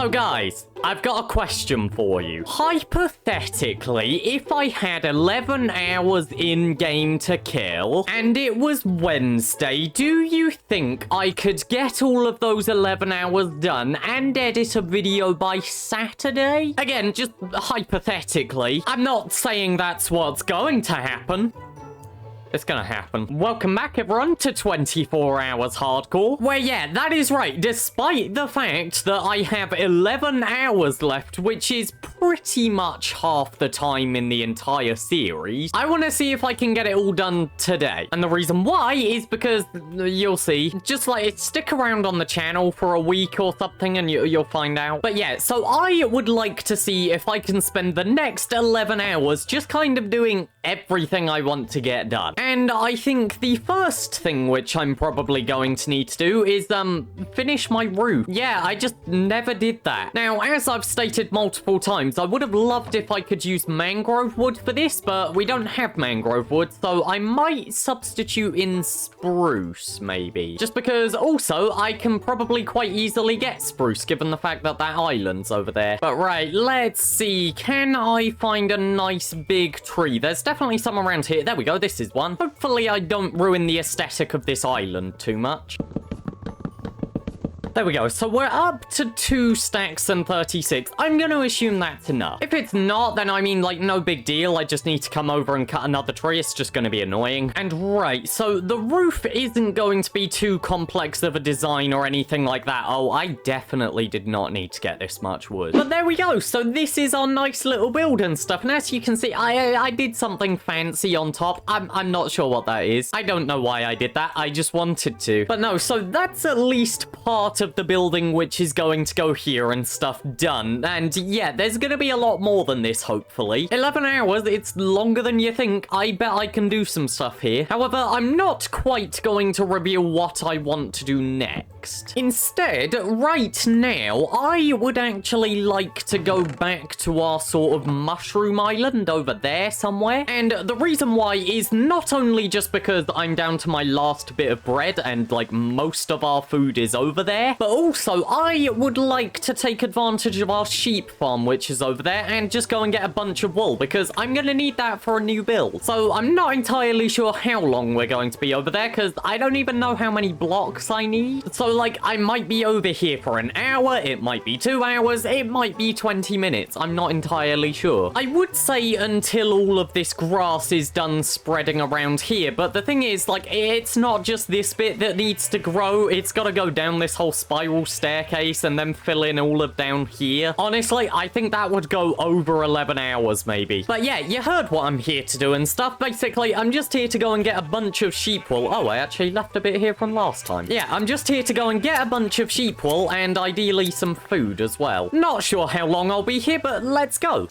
So guys, I've got a question for you. Hypothetically, if I had 11 hours in-game to kill, and it was Wednesday, do you think I could get all of those 11 hours done and edit a video by Saturday? Again, just hypothetically. I'm not saying that's what's going to happen. It's gonna happen. Welcome back, everyone, to 24 Hours Hardcore. Where, yeah, that is right. Despite the fact that I have 11 hours left, which is pretty much half the time in the entire series, I want to see if I can get it all done today. And the reason why is because, you'll see, just like, stick around on the channel for a week or something and you'll find out. But yeah, so I would like to see if I can spend the next 11 hours just kind of doing everything I want to get done. And I think the first thing which I'm probably going to need to do is, finish my roof. Yeah, I just never did that. Now, as I've stated multiple times, I would have loved if I could use mangrove wood for this, but we don't have mangrove wood, so I might substitute in spruce, maybe. Just because, also, I can probably quite easily get spruce, given the fact that that island's over there. But right, let's see. Can I find a nice big tree? There's definitely some around here. There we go, this is one. Hopefully I don't ruin the aesthetic of this island too much. There we go. So we're up to 2 stacks and 36. I'm going to assume that's enough. If it's not, then I mean, like, no big deal. I just need to come over and cut another tree. It's just going to be annoying. And right, so the roof isn't going to be too complex of a design or anything like that. Oh, I definitely did not need to get this much wood. But there we go. So this is our nice little build and stuff. And as you can see, I did something fancy on top. I'm not sure what that is. I don't know why I did that. I just wanted to. But no, so that's at least part of the building which is going to go here and stuff done. And yeah, there's gonna be a lot more than this, hopefully. 11 hours, it's longer than you think. I bet I can do some stuff here. However, I'm not quite going to reveal what I want to do next. Instead, right now, I would actually like to go back to our sort of mushroom island over there somewhere. And the reason why is not only just because I'm down to my last bit of bread and like most of our food is over there, but also I would like to take advantage of our sheep farm which is over there and just go and get a bunch of wool because I'm gonna need that for a new build. So I'm not entirely sure how long we're going to be over there because I don't even know how many blocks I need. So like I might be over here for an hour, it might be 2 hours, it might be 20 minutes. I'm not entirely sure. I would say until all of this grass is done spreading around here, but the thing is, like, it's not just this bit that needs to grow, it's got to go down this whole spiral staircase and then fill in all of down here. Honestly, I think that would go over 11 hours maybe. But yeah, you heard what I'm here to do and stuff. Basically, I'm just here to go and get a bunch of sheep wool. Oh, I actually left a bit here from last time. Yeah, I'm just here to go and get a bunch of sheep wool and ideally some food as well. Not sure how long I'll be here, but let's go.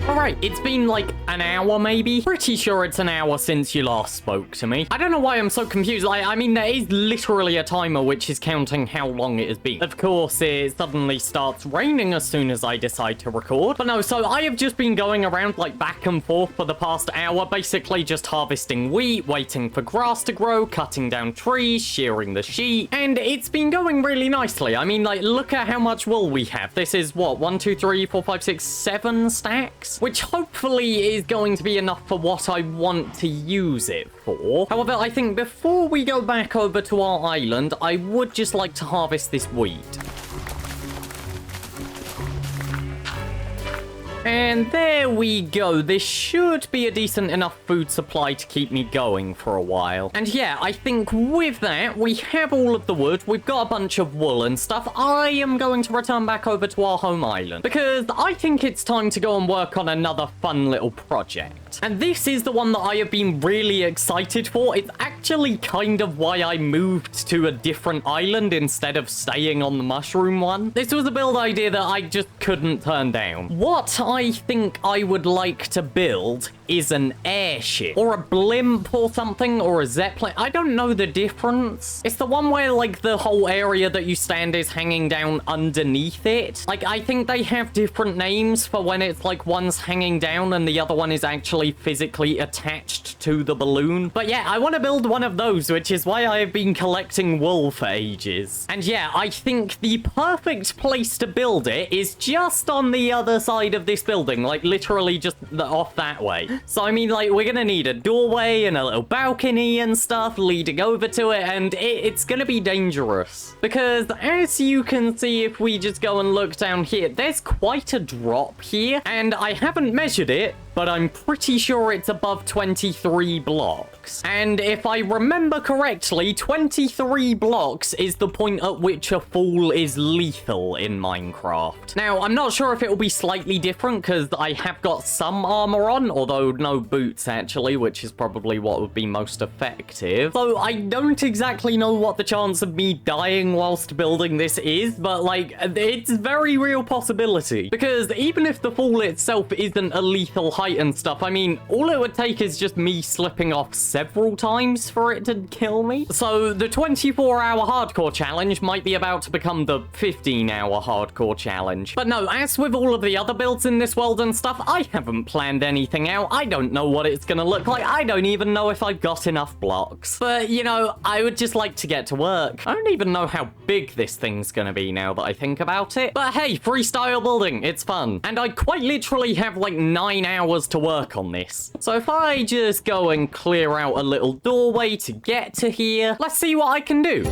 Alright, it's been like an hour maybe. Pretty sure it's an hour since you last spoke to me. I don't know why I'm so confused. I mean, there is literally a timer which is counting how long it has been. Of course, it suddenly starts raining as soon as I decide to record. But no, so I have just been going around like back and forth for the past hour, basically just harvesting wheat, waiting for grass to grow, cutting down trees, shearing the sheep, and it's been going really nicely. I mean, like, look at how much wool we have. This is what, 1, 2, 3, 4, 5, 6, 7 stacks? Which hopefully is going to be enough for what I want to use it for. However, I think before we go back over to our island, I would just like to harvest this wheat. And there we go. This should be a decent enough food supply to keep me going for a while. And yeah, I think with that, we have all of the wood. We've got a bunch of wool and stuff. I am going to return back over to our home island because I think it's time to go and work on another fun little project. And this is the one that I have been really excited for. It's actually kind of why I moved to a different island instead of staying on the mushroom one. This was a build idea that I just couldn't turn down. What I think I would like to build is an airship or a blimp or something, or a zeppelin. I don't know the difference. It's the one where like the whole area that you stand is hanging down underneath it. Like, I think they have different names for when it's like one's hanging down and the other one is actually physically attached to the balloon. But yeah, I want to build one of those, which is why I have been collecting wool for ages. And yeah, I think the perfect place to build it is just on the other side of this building, like literally just off that way. So I mean, like, we're gonna need a doorway and a little balcony and stuff leading over to it, and it's gonna be dangerous. Because as you can see, if we just go and look down here, there's quite a drop here, and I haven't measured it, but I'm pretty sure it's above 23 blocks. And if I remember correctly, 23 blocks is the point at which a fall is lethal in Minecraft. Now, I'm not sure if it will be slightly different because I have got some armor on, although no boots actually, which is probably what would be most effective. So I don't exactly know what the chance of me dying whilst building this is, but like, it's a very real possibility. Because even if the fall itself isn't a lethal height and stuff, I mean, all it would take is just me slipping off several times for it to kill me. So the 24-hour hardcore challenge might be about to become the 15-hour hardcore challenge. But no, as with all of the other builds in this world and stuff, I haven't planned anything out. I don't know what it's gonna look like. I don't even know if I've got enough blocks. But, you know, I would just like to get to work. I don't even know how big this thing's gonna be now that I think about it. But hey, freestyle building, it's fun. And I quite literally have like 9 hours to work on this. So if I just go and clear out a little doorway to get to here, let's see what I can do.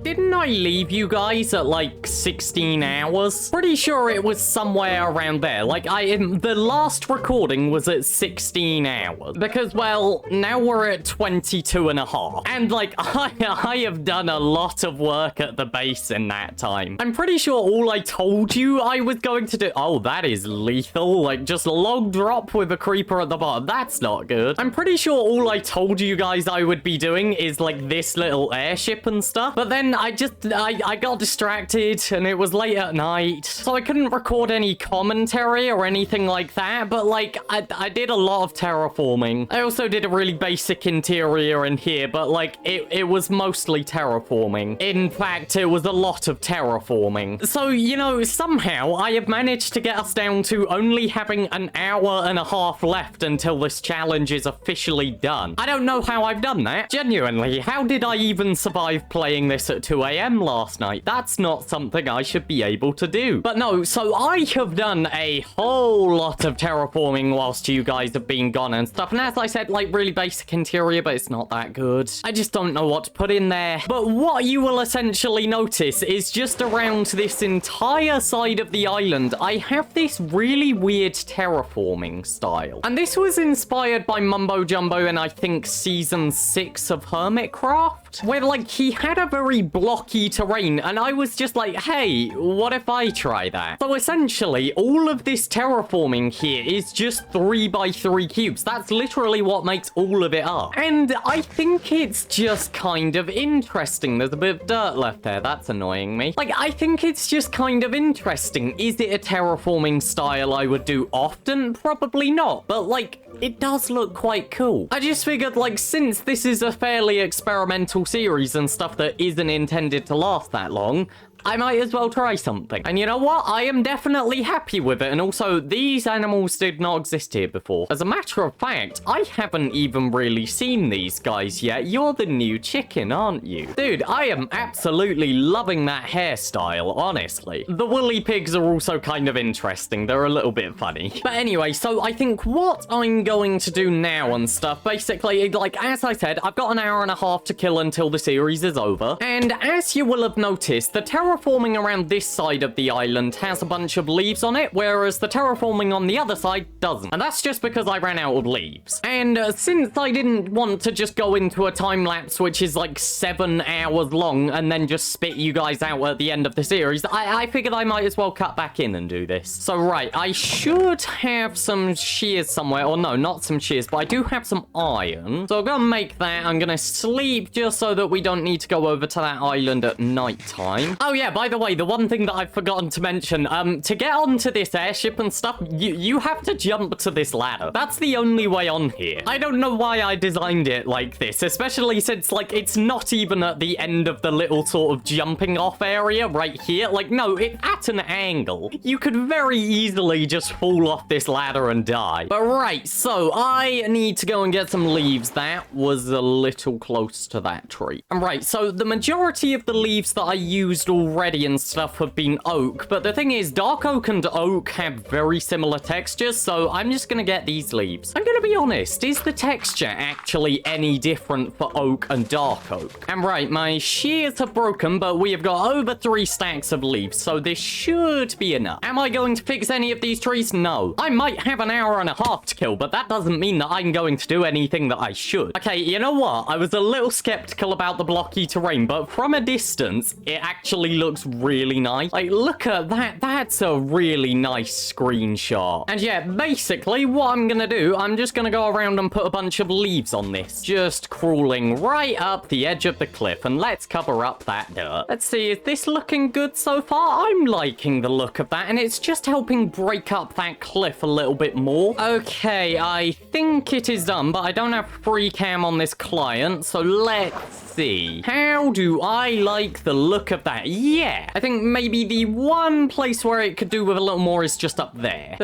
Didn't I leave you guys at like 16 hours? Pretty sure it was somewhere around there. Like, the last recording was at 16 hours. Because, well, now we're at 22 and a half. And like, I have done a lot of work at the base in that time. I'm pretty sure all I told you I was going to do... Oh, that is lethal. Like, just log drop with a creeper at the bottom. That's not good. I'm pretty sure all I told you guys I would be doing is like this little airship and stuff. But then I got distracted and it was late at night, so I couldn't record any commentary or anything like that. But like, I did a lot of terraforming. I also did a really basic interior in here, but like, it was mostly terraforming. In fact, it was a lot of terraforming. So, you know, somehow I have managed to get us down to only having an hour and a half left until this challenge is officially done. I don't know how I've done that. Genuinely, how did I even survive playing this at 2 a.m. last night? That's not something something I should be able to do. But no, so I have done a whole lot of terraforming whilst you guys have been gone and stuff. And as I said, like, really basic interior, but it's not that good. I just don't know what to put in there. But what you will essentially notice is just around this entire side of the island, I have this really weird terraforming style. And this was inspired by Mumbo Jumbo in, I think, season 6 of Hermitcraft, where, like, he had a very blocky terrain, and I was just like, hey, what if I try that? So essentially, all of this terraforming here is just 3x3 cubes. That's literally what makes all of it up. And I think it's just kind of interesting. There's a bit of dirt left there. That's annoying me. Like, I think it's just kind of interesting. Is it a terraforming style I would do often? Probably not. But, like, it does look quite cool. I just figured, like, since this is a fairly experimental series and stuff that isn't intended to last that long, I might as well try something. And you know what? I am definitely happy with it. And also, these animals did not exist here before. As a matter of fact, I haven't even really seen these guys yet. You're the new chicken, aren't you? Dude, I am absolutely loving that hairstyle, honestly. The woolly pigs are also kind of interesting. They're a little bit funny. But anyway, so I think what I'm going to do now and stuff, basically, like, as I said, I've got an hour and a half to kill until the series is over. And as you will have noticed, the terraforming around this side of the island has a bunch of leaves on it, whereas the terraforming on the other side doesn't. And that's just because I ran out of leaves. And since I didn't want to just go into a time lapse which is like 7 hours long and then just spit you guys out at the end of the series, I figured I might as well cut back in and do this. So right, I should have some shears somewhere, or no, not some shears, but I do have some iron. So I'm gonna make that. I'm gonna sleep just so that we don't need to go over to that island at night time. Oh yeah, by the way, the one thing that I've forgotten to mention, to get onto this airship and stuff, you have to jump to this ladder. That's the only way on here. I don't know why I designed it like this, especially since, like, it's not even at the end of the little sort of jumping off area right here. Like, no, it's at an angle. You could very easily just fall off this ladder and die. But right, so I need to go and get some leaves. That was a little close to that tree. And right, so the majority of the leaves that I used already and stuff have been oak, but the thing is, dark oak and oak have very similar textures, so I'm just gonna get these leaves. I'm gonna be honest, is the texture actually any different for oak and dark oak? And right, my shears have broken, but we have got over 3 stacks of leaves, so this should be enough. Am I going to fix any of these trees? No. I might have an hour and a half to kill, but that doesn't mean that I'm going to do anything that I should. Okay, you know what? I was a little skeptical about the blocky terrain, but from a distance, it actually looks really nice. Like, look at that. That's a really nice screenshot. And yeah, basically what I'm gonna do, I'm just gonna go around and put a bunch of leaves on this. Just crawling right up the edge of the cliff, and let's cover up that dirt. Let's see, is this looking good so far? I'm liking the look of that, and it's just helping break up that cliff a little bit more. Okay, I think it is done, but I don't have free cam on this client, so let's see. How do I like the look of that? Yeah, I think maybe the one place where it could do with a little more is just up there.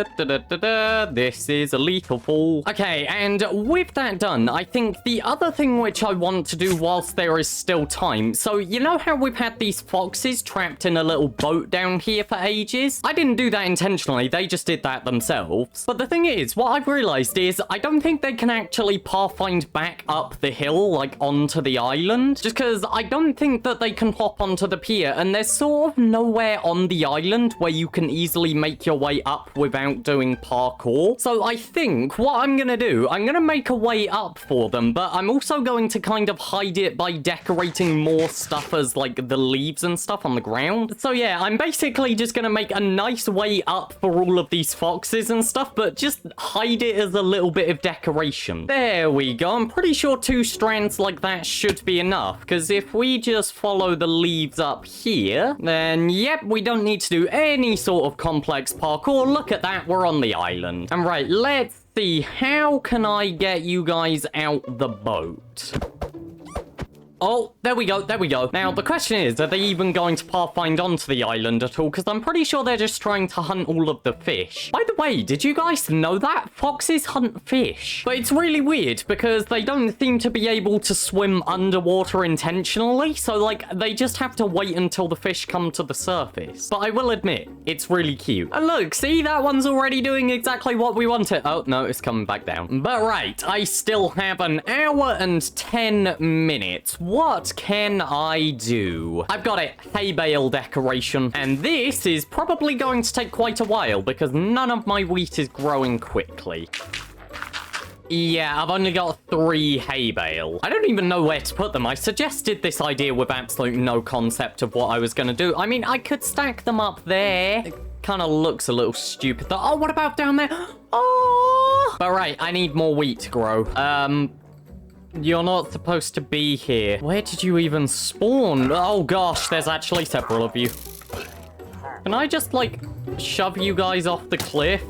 This is a little fall. Okay, and with that done, I think the other thing which I want to do whilst there is still time, so you know how we've had these foxes trapped in a little boat down here for ages? I didn't do that intentionally, they just did that themselves. But the thing is, what I've realized is I don't think they can actually pathfind back up the hill, like onto the island, just because I don't think that they can hop onto the pier, and there's sort of nowhere on the island where you can easily make your way up without doing parkour. So I think what I'm gonna do, I'm gonna make a way up for them, but I'm also going to kind of hide it by decorating more stuff as like the leaves and stuff on the ground. So yeah, I'm basically just gonna make a nice way up for all of these foxes and stuff, but just hide it as a little bit of decoration. There we go. I'm pretty sure 2 strands like that should be enough, because if we just follow the leaves up here, then yep, we don't need to do any sort of complex parkour. Look at that, we're on the island. And right, let's see, how can I get you guys out the boat? Oh, there we go, there we go. Now, the question is, are they even going to pathfind onto the island at all? Because I'm pretty sure they're just trying to hunt all of the fish. By the way, did you guys know that? Foxes hunt fish. But it's really weird because they don't seem to be able to swim underwater intentionally. So, like, they just have to wait until the fish come to the surface. But I will admit, it's really cute. And look, see, that one's already doing exactly what we wanted. Oh, no, it's coming back down. But right, I still have an hour and 10 minutes. What can I do? I've got it. Hay bale decoration. And this is probably going to take quite a while because none of my wheat is growing quickly. Yeah, I've only got 3 hay bale. I don't even know where to put them. I suggested this idea with absolutely no concept of what I was going to do. I mean, I could stack them up there. It kind of looks a little stupid though. Oh, what about down there? Oh! But right, I need more wheat to grow. You're not supposed to be here. Where did you even spawn? Oh gosh, there's actually several of you. Can I just, like, shove you guys off the cliff?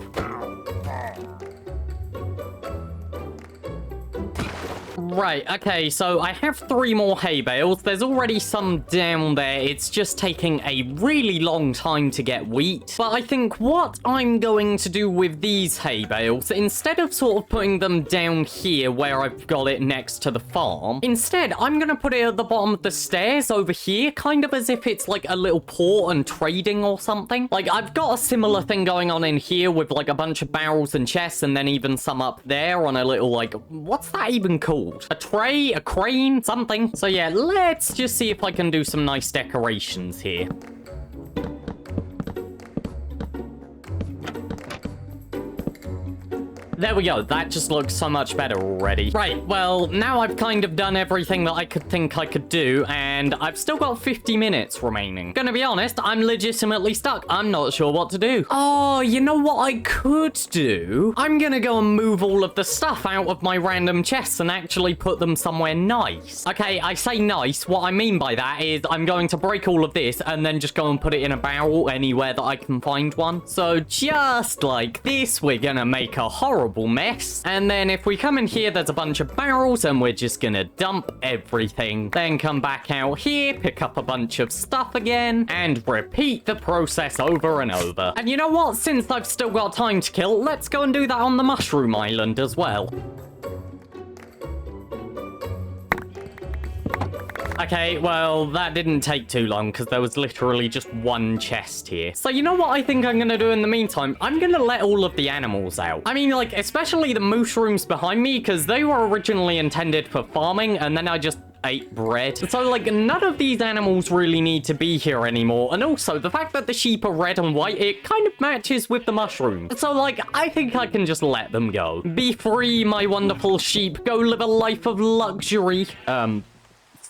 Right, okay, so I have 3 more hay bales. There's already some down there. It's just taking a really long time to get wheat. But I think what I'm going to do with these hay bales, instead of sort of putting them down here where I've got it next to the farm, instead, I'm going to put it at the bottom of the stairs over here, kind of as if it's like a little port and trading or something. Like, I've got a similar thing going on in here with like a bunch of barrels and chests and then even some up there on a little, like, what's that even called? A tray, a crane, something. So yeah, let's just see if I can do some nice decorations here. There we go. That just looks so much better already. Right, well, now I've kind of done everything that I could think I could do, and I've still got 50 minutes remaining. Gonna be honest, I'm legitimately stuck. I'm not sure what to do. Oh, you know what I could do? I'm gonna go and move all of the stuff out of my random chests and actually put them somewhere nice. Okay, I say nice. What I mean by that is I'm going to break all of this and then just go and put it in a barrel anywhere that I can find one. So just like this, we're gonna make a horrible mess. And then if we come in here, there's a bunch of barrels and we're just gonna dump everything. Then come back out here, pick up a bunch of stuff again, and repeat the process over and over. And you know what? Since I've still got time to kill, let's go and do that on the mushroom island as well. Okay, well, that didn't take too long because there was literally just 1 chest here. So you know what I think I'm going to do in the meantime? I'm going to let all of the animals out. I mean, like, especially the mushrooms behind me because they were originally intended for farming and then I just ate bread. So, like, none of these animals really need to be here anymore. And also, the fact that the sheep are red and white, it kind of matches with the mushrooms. So, like, I think I can just let them go. Be free, my wonderful sheep. Go live a life of luxury.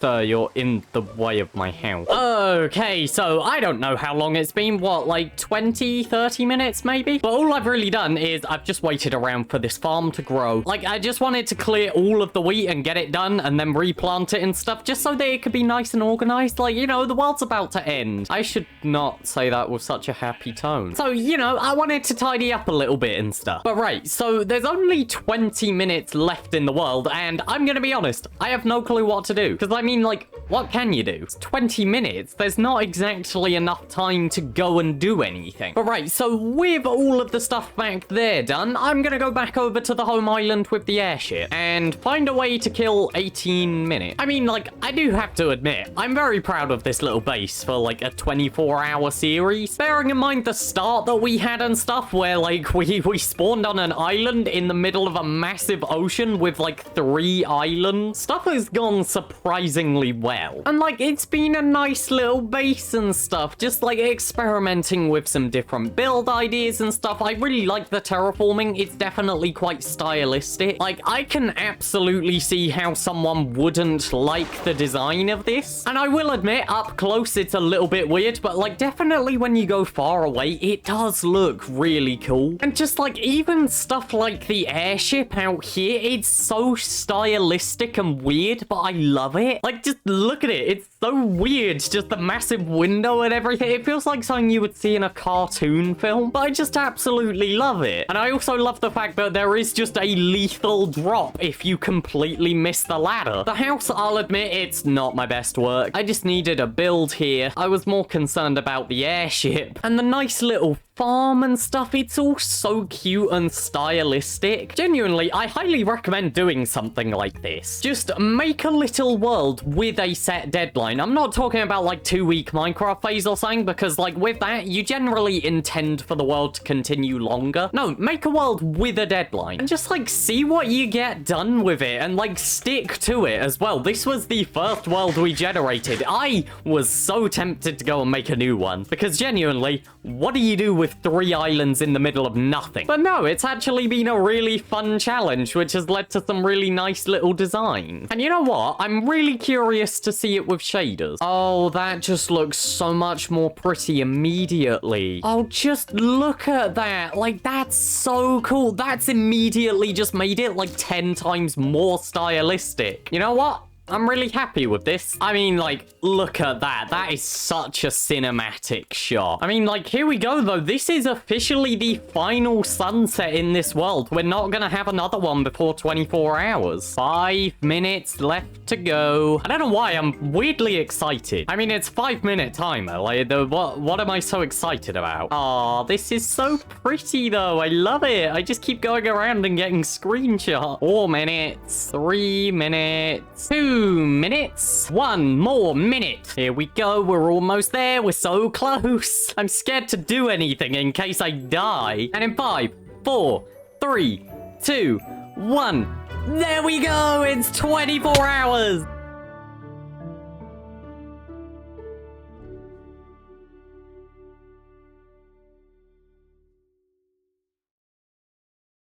You're in the way of my house. Okay, so I don't know how long it's been. What, like 20, 30 minutes maybe? But all I've really done is I've just waited around for this farm to grow. Like, I just wanted to clear all of the wheat and get it done and then replant it and stuff just so that it could be nice and organized. Like, you know, the world's about to end. I should not say that with such a happy tone. So, you know, I wanted to tidy up a little bit and stuff. But right, so there's only 20 minutes left in the world and I'm gonna be honest, I have no clue what to do. Because I mean, like, what can you do? It's 20 minutes. There's not exactly enough time to go and do anything. But right, so with all of the stuff back there done, I'm gonna go back over to the home island with the airship and find a way to kill 18 minutes. I mean, like, I do have to admit, I'm very proud of this little base for, like, a 24-hour series. Bearing in mind the start that we had and stuff, where, like, we spawned on an island in the middle of a massive ocean with, like, 3 islands. Stuff has gone surprisingly well. And like, it's been a nice little base and stuff, just like experimenting with some different build ideas and stuff. I really like the terraforming. It's definitely quite stylistic. Like, I can absolutely see how someone wouldn't like the design of this. And I will admit, up close, it's a little bit weird, but like, definitely when you go far away, it does look really cool. And just like, even stuff like the airship out here, it's so stylistic and weird, but I love it. Like, just look at it. It's so weird. Just the massive window and everything. It feels like something you would see in a cartoon film, but I just absolutely love it. And I also love the fact that there is just a lethal drop if you completely miss the ladder. The house, I'll admit, it's not my best work. I just needed a build here. I was more concerned about the airship and the nice little farm and stuff. It's all so cute and stylistic. Genuinely, I highly recommend doing something like this. Just make a little world with a set deadline. I'm not talking about like 2-week Minecraft phase or something, because like with that, you generally intend for the world to continue longer. No, make a world with a deadline and just like see what you get done with it and like stick to it as well. This was the first world we generated. I was so tempted to go and make a new one because genuinely, what do you do with 3 islands in the middle of nothing? But no, it's actually been a really fun challenge, which has led to some really nice little design. And you know what? I'm really curious to see it with shaders. Oh, that just looks so much more pretty immediately. Oh, just look at that. Like, that's so cool. That's immediately just made it like 10 times more stylistic. You know what? I'm really happy with this. I mean, like, look at that. That is such a cinematic shot. I mean, like, here we go, though. This is officially the final sunset in this world. We're not gonna have another one before 24 hours. 5 minutes left to go. I don't know why. I'm weirdly excited. I mean, it's 5-minute timer. Like, what am I so excited about? Aw, this is so pretty, though. I love it. I just keep going around and getting screenshots. 4 minutes. 3 minutes. 2 minutes. 1 more minute. Here we go. We're almost there. We're so close. I'm scared to do anything in case I die. And in 5, 4, 3, 2, 1. There we go. It's 24 hours.